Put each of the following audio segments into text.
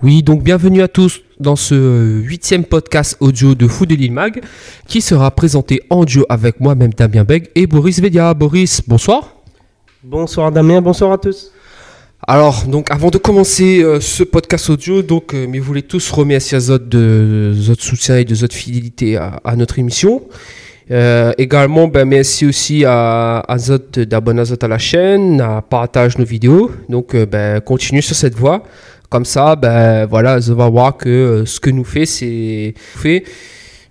Oui, donc bienvenue à tous dans ce 8e podcast audio de Foot de Lille Mag qui sera présenté en duo avec moi-même Damien Beg et Boris Vedia. Boris, bonsoir. Bonsoir Damien, bonsoir à tous. Alors, donc avant de commencer ce podcast audio, mais vous voulez tous remercier à Zod de votre soutien et de votre fidélité à notre émission. Également, merci aussi à Zod d'abonner à la chaîne, à partager nos vidéos. Donc, continuez sur cette voie. Comme ça, voilà, je vais voir que ce que nous fait, c'est fait.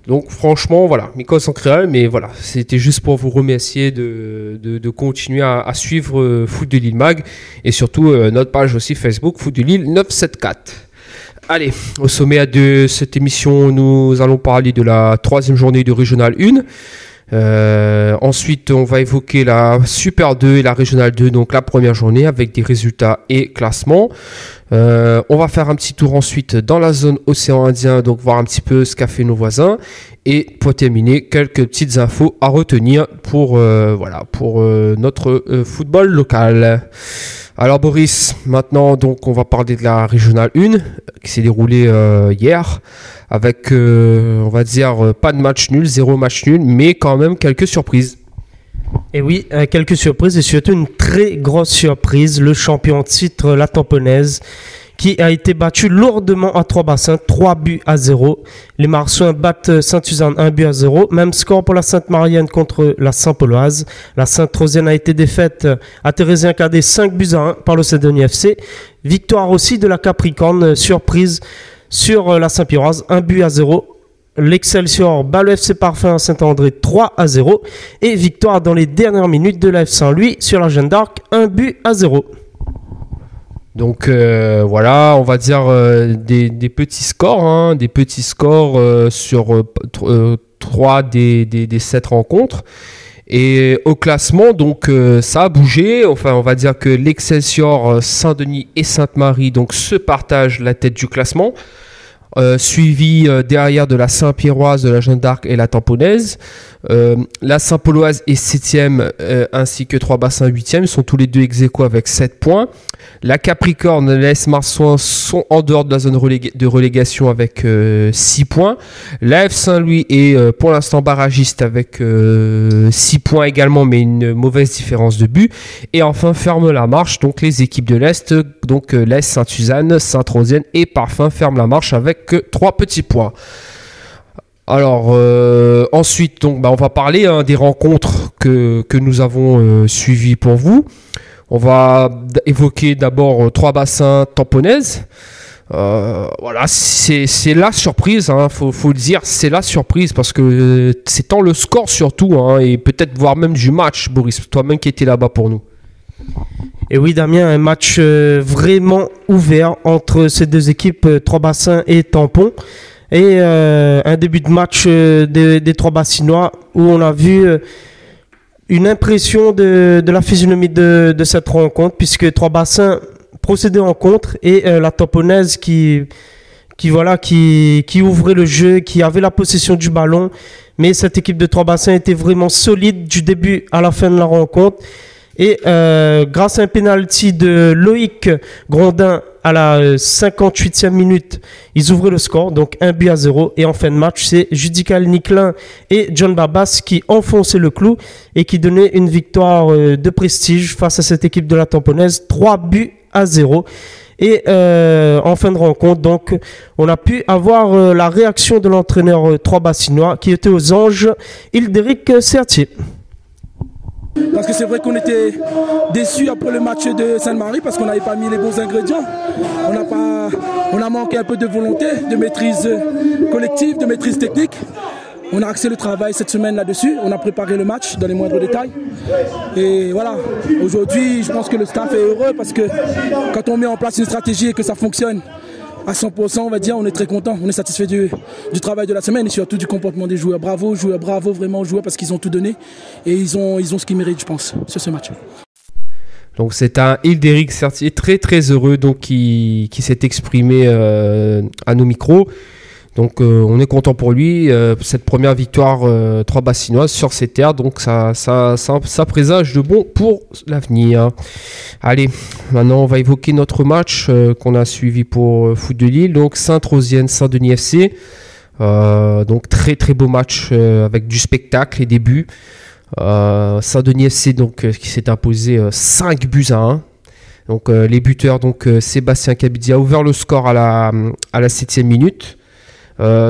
Donc, franchement, voilà, Mikos en créole, mais voilà, c'était juste pour vous remercier de continuer à suivre Foot de Lille Mag et surtout notre page aussi Facebook Foot de Lille 974. Allez, au sommet de cette émission, nous allons parler de la 3e journée de Régional 1. Ensuite, on va évoquer la Super 2 et la Régional 2, donc la première journée avec des résultats et classements. On va faire un petit tour ensuite dans la zone océan Indien, donc voir un petit peu ce qu'a fait nos voisins. Et pour terminer, quelques petites infos à retenir pour notre football local. Alors Boris, maintenant donc on va parler de la Régionale 1 qui s'est déroulée hier avec on va dire pas de match nul, 0 match nul, mais quand même quelques surprises. Et oui, quelques surprises et surtout une très grosse surprise, le champion en titre, la Tamponaise, qui a été battu lourdement à 3 bassins, 3-0. Les Marsouins battent Sainte-Suzanne 1-0. Même score pour la Sainte-Marienne contre la Saint-Pauloise. La Sainte-Rosienne a été défaite à Thérésien-Cadet 5-1 par le Saint-Denis FC. Victoire aussi de la Capricorne, surprise sur la Saint-Pierroise, 1-0. L'Excelsior bat le FC Parfum à Saint-André 3-0. Et victoire dans les dernières minutes de la F Saint-Louis sur la Jeanne d'Arc, 1-0. Donc voilà, on va dire des petits scores, sur 3 des 7 rencontres. Et au classement, donc ça a bougé. Enfin, on va dire que l'Excelsior, Saint-Denis et Sainte-Marie donc se partagent la tête du classement. Suivi derrière de la Saint-Pierroise, de la Jeanne d'Arc et la Tamponaise. La Saint-Pauloise est 7e ainsi que 3 bassins 8e, sont tous les deux ex-aequo avec 7 points. La Capricorne et l'AS Marsouin sont en dehors de la zone de relégation avec 6 points. La F Saint-Louis est pour l'instant barragiste avec 6 points également, mais une mauvaise différence de but. Et enfin ferme la marche, donc les équipes de l'Est, donc l'AS Sainte-Suzanne, Sainte-Rosienne et Parfum ferment la marche avec 3 petits points. Alors ensuite, donc, on va parler des rencontres que nous avons suivies pour vous. On va évoquer d'abord 3 bassins Tamponaises. Voilà, c'est la surprise, faut le dire, c'est la surprise parce que c'est tant le score surtout, et peut-être voire même du match, Boris, toi-même qui étais là-bas pour nous. Et oui Damien, un match vraiment ouvert entre ces deux équipes, 3 bassins et Tampon. Et un début de match des 3 bassinois où on a vu une impression de la physionomie de cette rencontre, puisque 3 bassins procédaient en contre et la Tamponaise qui ouvrait le jeu, qui avait la possession du ballon. Mais cette équipe de 3 bassins était vraiment solide du début à la fin de la rencontre. Et grâce à un penalty de Loïc Grondin à la 58e minute, ils ouvraient le score, donc 1-0. Et en fin de match, c'est Judical Niclin et John Babas qui enfonçaient le clou et qui donnaient une victoire de prestige face à cette équipe de la Tamponaise, 3-0. Et en fin de rencontre, donc, on a pu avoir la réaction de l'entraîneur 3 bassinois qui était aux anges, Hildéric Certier. Parce que c'est vrai qu'on était déçus après le match de Sainte-Marie parce qu'on n'avait pas mis les bons ingrédients. On a manqué un peu de volonté, de maîtrise collective, de maîtrise technique. On a axé le travail cette semaine là-dessus. On a préparé le match dans les moindres détails. Et voilà, aujourd'hui, je pense que le staff est heureux parce que quand on met en place une stratégie et que ça fonctionne à 100%, on va dire, on est très content. On est satisfait du travail de la semaine et surtout du comportement des joueurs. Bravo vraiment aux joueurs parce qu'ils ont tout donné et ils ont ce qu'ils méritent, je pense, sur ce match. Donc c'est un Hildéric Certier très très heureux donc qui s'est exprimé à nos micros. Donc on est content pour lui, cette première victoire 3 bassinoise sur ses terres, donc ça présage de bon pour l'avenir. Allez, maintenant on va évoquer notre match qu'on a suivi pour Foot de Lille, donc Sainte-Rosienne, Saint-Denis FC. Donc très très beau match avec du spectacle et des buts. Saint-Denis FC donc, qui s'est imposé 5 buts à 1. Donc les buteurs, donc Sébastien Kabidzi a ouvert le score à la 7e minute.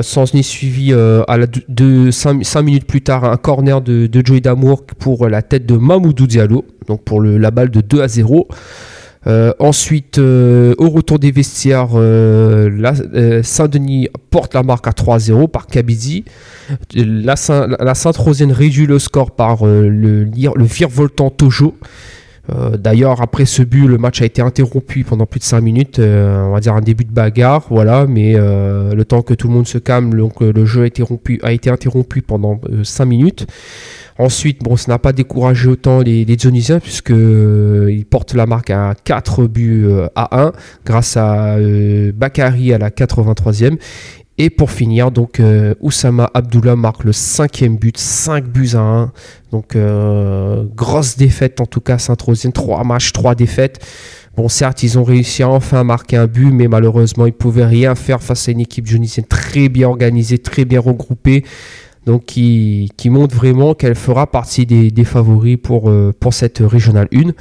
S'en est suivi à 5 minutes plus tard un corner de Joey Damour pour la tête de Mamoudou Diallo, donc pour la balle de 2-0. Ensuite, au retour des vestiaires, Saint-Denis porte la marque à 3-0 par Kabidzi. La Sainte-Rosienne réduit le score par le virevoltant Tojo. D'ailleurs, après ce but, le match a été interrompu pendant plus de 5 minutes. On va dire un début de bagarre, voilà, mais le temps que tout le monde se calme, donc, le jeu a été interrompu pendant 5 minutes. Ensuite, ça n'a pas découragé autant les Dionysiens, puisqu'ils portent la marque à 4 buts à 1 grâce à Bakary à la 83e. Et pour finir, donc Oussama Abdullah marque le 5e but, 5 buts à 1. Donc grosse défaite en tout cas, Sainte-Rosienne, 3 matchs, 3 défaites. Bon, certes, ils ont réussi à enfin marquer un but, mais malheureusement, ils ne pouvaient rien faire face à une équipe dionysienne très bien organisée, très bien regroupée. Donc qui montre vraiment qu'elle fera partie des favoris pour cette régionale 1.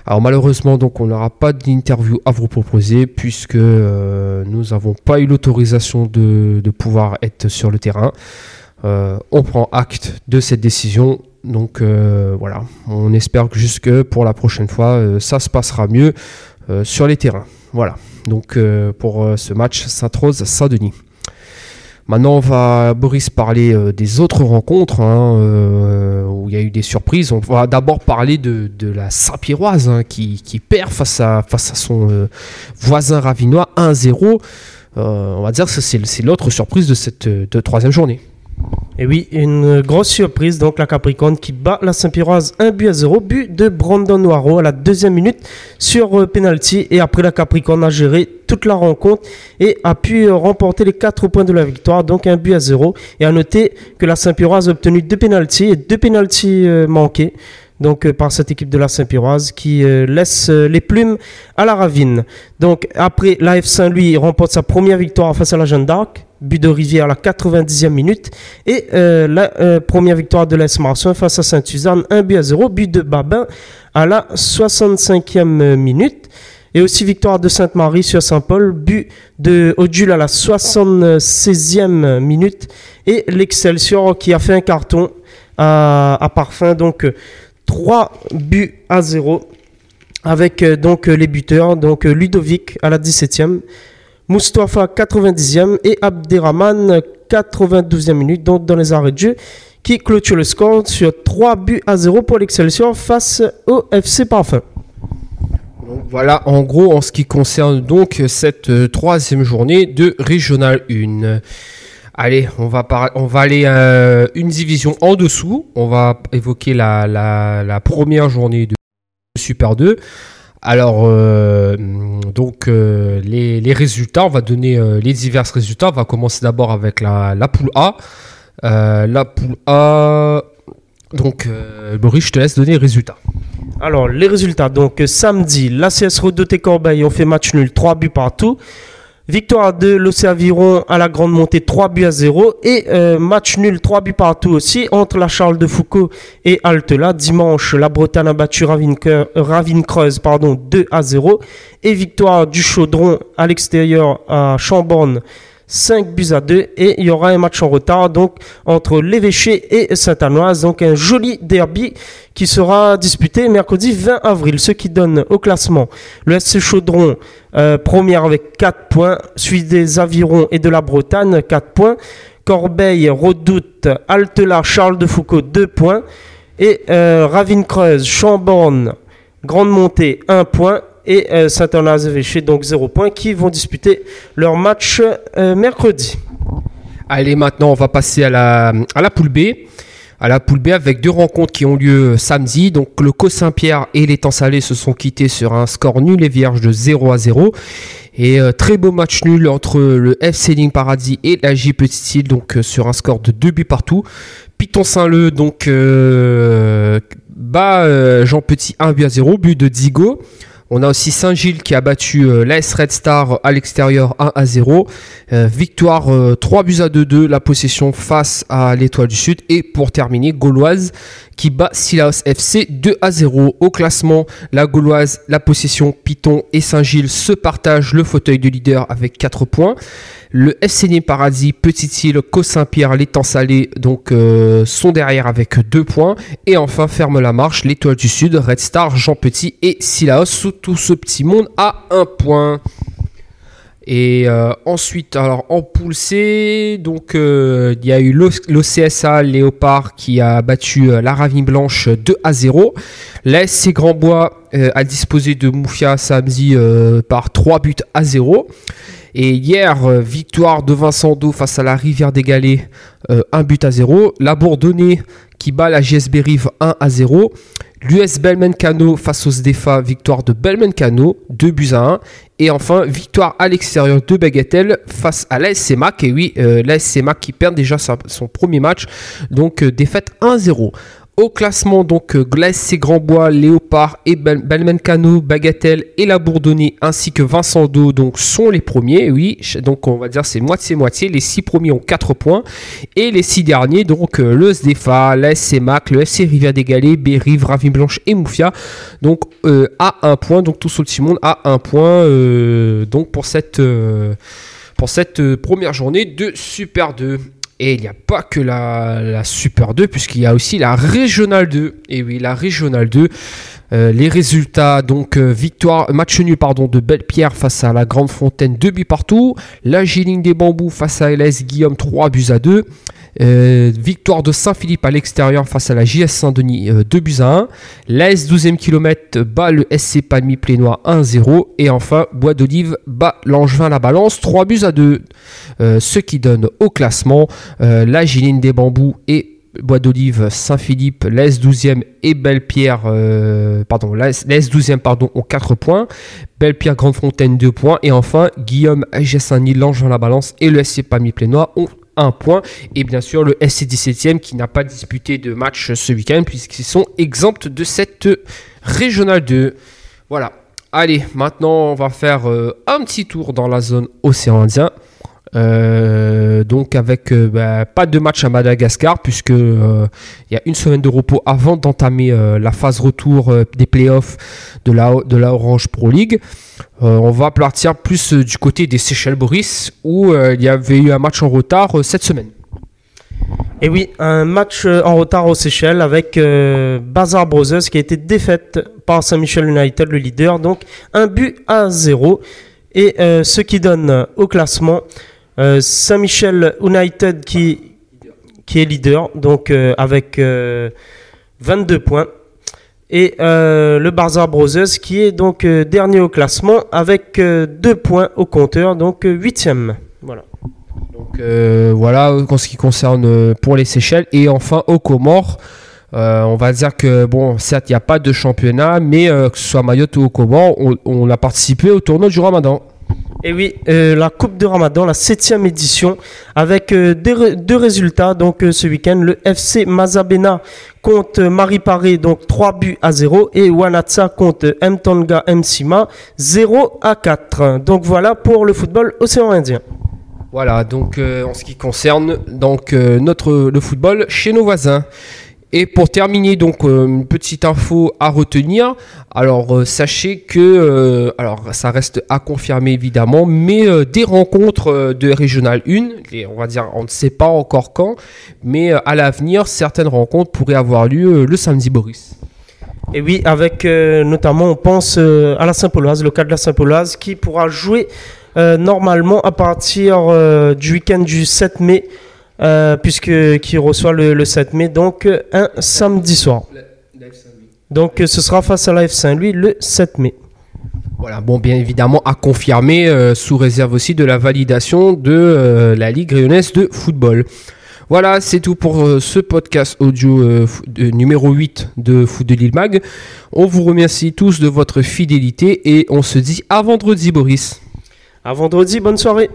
Alors malheureusement, donc on n'aura pas d'interview à vous proposer puisque nous n'avons pas eu l'autorisation de pouvoir être sur le terrain. On prend acte de cette décision. Donc voilà, on espère que jusque pour la prochaine fois, ça se passera mieux sur les terrains. Voilà, donc pour ce match Sainte-Rose-Saint-Denis. Maintenant, on va, Boris, parler des autres rencontres où il y a eu des surprises. On va d'abord parler de la Saint-Pierroise qui perd face à son voisin ravinois 1-0. On va dire que c'est l'autre surprise de cette troisième journée. Et oui, une grosse surprise, donc la Capricorne qui bat la Saint-Pierroise 1-0, but de Brandon Noiro à la 2e minute sur penalty. Et après, la Capricorne a géré toute la rencontre et a pu remporter les 4 points de la victoire, donc 1-0. Et à noter que la Saint-Pierroise a obtenu 2 pénaltys et 2 pénaltys manqués. Donc par cette équipe de la Saint-Pierroise qui laisse les plumes à la Ravine. Donc après, l'AF Saint-Louis remporte sa première victoire face à la Jeanne d'Arc, but de Rivière à la 90e minute. Et la première victoire de l'AS Marsan face à Sainte-Suzanne, 1-0, but de Babin à la 65e minute. Et aussi victoire de Sainte-Marie sur Saint-Paul, but de Odule à la 76e minute. Et l'Excelsior qui a fait un carton à Parfum, donc 3-0 avec donc les buteurs, donc Ludovic à la 17e, Moustapha 90e et Abderrahman 92e minute, donc dans les arrêts de jeu, qui clôture le score sur 3-0 pour l'Excelsior face au FC Parfum. Donc voilà en gros en ce qui concerne donc cette troisième journée de Régional 1. Allez, on va aller une division en dessous. On va évoquer la première journée de Super 2. Alors, donc les résultats, on va donner les divers résultats. On va commencer d'abord avec la poule A. La poule A, donc Boris, je te laisse donner les résultats. Alors, les résultats. Donc, samedi, l'ACS Redoute et Corbeil ont fait match nul, 3 buts partout. Victoire de l'OC Aviron à la grande montée 3-0 et match nul 3 buts partout aussi entre la Charles de Foucault et Altela. Dimanche, la Bretagne a battu Ravine-Creuse 2-0 et victoire du Chaudron à l'extérieur à Chambord 5-2 et il y aura un match en retard donc entre l'Évêché et Saint-Anoise, donc un joli derby qui sera disputé mercredi 20 avril, ce qui donne au classement le SC Chaudron première avec 4 points, suivi des Avirons et de la Bretagne 4 points, Corbeil, Redoute, Altela, Charles de Foucault 2 points et Ravine-Creuse, Chambord, Grande Montée 1 point et Saint-Anoise-Évêché donc 0 points qui vont disputer leur match mercredi. Allez, maintenant on va passer à la poule B. à la poule B avec 2 rencontres qui ont lieu samedi. Donc le Co Saint-Pierre et l'Étang Salé se sont quittés sur un score nul et vierge de 0-0. Et très beau match nul entre le FC Ligne Paradis et la J Petite Île, donc sur un score de 2 buts partout. Piton Saint-Leu donc bat Jean Petit 1-0, but de Digo. On a aussi Saint-Gilles qui a battu l'AS Red Star à l'extérieur 1-0. Victoire 3-2, la possession face à l'Étoile du Sud. Et pour terminer, Gauloise qui bat Sillaos FC 2-0. Au classement, la Gauloise, la possession, Piton et Saint-Gilles se partagent le fauteuil de leader avec 4 points. Le FC Ligne Paradis, Petite Île, Co Saint-Pierre, l'Étang Salé donc sont derrière avec 2 points. Et enfin ferme la marche l'Étoile du Sud, Red Star, Jean Petit et Sillaos. Tout ce petit monde à 1 point. Et ensuite, alors en poule C, donc il y a eu l'OCSA Léopard qui a battu la Ravine Blanche 2-0. L'ASC Grandbois a disposé de Moufia samedi par 3-0. Et hier, victoire de Vincent d'Eau face à la Rivière des Galets, 1-0. La Bourdonnais qui bat la JSB Rive 1-0. L'US Belmencano face aux SDFA, victoire de Belmencano, 2-1. Et enfin, victoire à l'extérieur de Bagatelle face à l'ASC Mac. Et oui, l'ASC Mac qui perd déjà son premier match, donc défaite 1-0. Au classement, donc Glace, Grandbois, Léopard et Belmencano, Bagatelle et la Bourdonnais ainsi que Vincent d'Eau donc sont les premiers. Oui, donc on va dire c'est moitié-moitié. Les 6 premiers ont 4 points et les 6 derniers, donc le SDFA, l'ASC Mac, le FC Rivière des Galets, Bérive, Ravine Blanche et Moufia, donc à 1 point. Donc tout ce petit monde à 1 point donc pour cette première journée de Super 2. Et il n'y a pas que la Super 2, puisqu'il y a aussi la Régionale 2. Et oui, la Régionale 2. Les résultats, donc match nul de Belle-Pierre face à la Grande Fontaine, 2 buts partout. La G-Ligne des Bambous face à LS Guillaume, 3-2. Victoire de Saint-Philippe à l'extérieur face à la JS Saint-Denis, 2-1. L'AS 12e kilomètre bat le SC Palmy Plénois 1-0. Et enfin, Bois d'Olive bat Langevin La Balance 3-2. Ce qui donne au classement la G-Ligne des Bambous et Bois d'Olive, Saint-Philippe, l'AS 12e et Belle-Pierre, l'AS 12e ont 4 points. Belle-Pierre Grande Fontaine 2 points. Et enfin, Guillaume, AG Saint-Denis, Langevin La Balance et le SC Palmy Plénois ont 1 point. Et bien sûr, le SC 17e qui n'a pas disputé de match ce week-end puisqu'ils sont exempts de cette Régionale 2. Voilà. Allez, maintenant, on va faire un petit tour dans la zone océan Indien. Donc avec pas de match à Madagascar puisque il y a une semaine de repos avant d'entamer la phase retour des playoffs de la Orange Pro League. On va partir plus du côté des Seychelles, Boris, où il y avait eu un match en retard cette semaine. Et oui, un match en retard aux Seychelles avec Bazar Brothers qui a été défaite par Saint-Michel United, le leader, donc 1-0. Et ce qui donne au classement Saint-Michel United qui est leader, donc avec 22 points. Et le Bazar Brothers qui est donc dernier au classement avec 2 points au compteur, donc 8e. Voilà. Donc voilà en ce qui concerne pour les Seychelles. Et enfin aux Comores, on va dire que bon, certes il n'y a pas de championnat, mais que ce soit à Mayotte ou aux Comores, on a participé au tournoi du Ramadan. Et oui, la Coupe de Ramadan, la 7e édition, avec deux résultats. Donc ce week-end, le FC Mazabena contre Mariparé, donc 3-0. Et Wanatsa contre Mtonga Msima, 0-4. Donc voilà pour le football océan Indien. Voilà, donc en ce qui concerne donc, le football chez nos voisins. Et pour terminer, donc une petite info à retenir. Alors sachez que, alors ça reste à confirmer évidemment, mais des rencontres de Régional 1, on va dire, on ne sait pas encore quand, mais à l'avenir, certaines rencontres pourraient avoir lieu le samedi, Boris. Et oui, avec notamment, on pense à la Saint-Pauloise, le cas de la Saint-Pauloise, qui pourra jouer normalement à partir du week-end du 7 mai. Qui reçoit le 7 mai, donc un samedi soir. Donc ce sera face à l'AF Saint-Louis le 7 mai. Voilà, bon, bien évidemment à confirmer sous réserve aussi de la validation de la Ligue rayonnaise de football. Voilà, c'est tout pour ce podcast audio numéro 8 de Foot de Lille Mag. On vous remercie tous de votre fidélité et on se dit à vendredi, Boris. À vendredi, bonne soirée.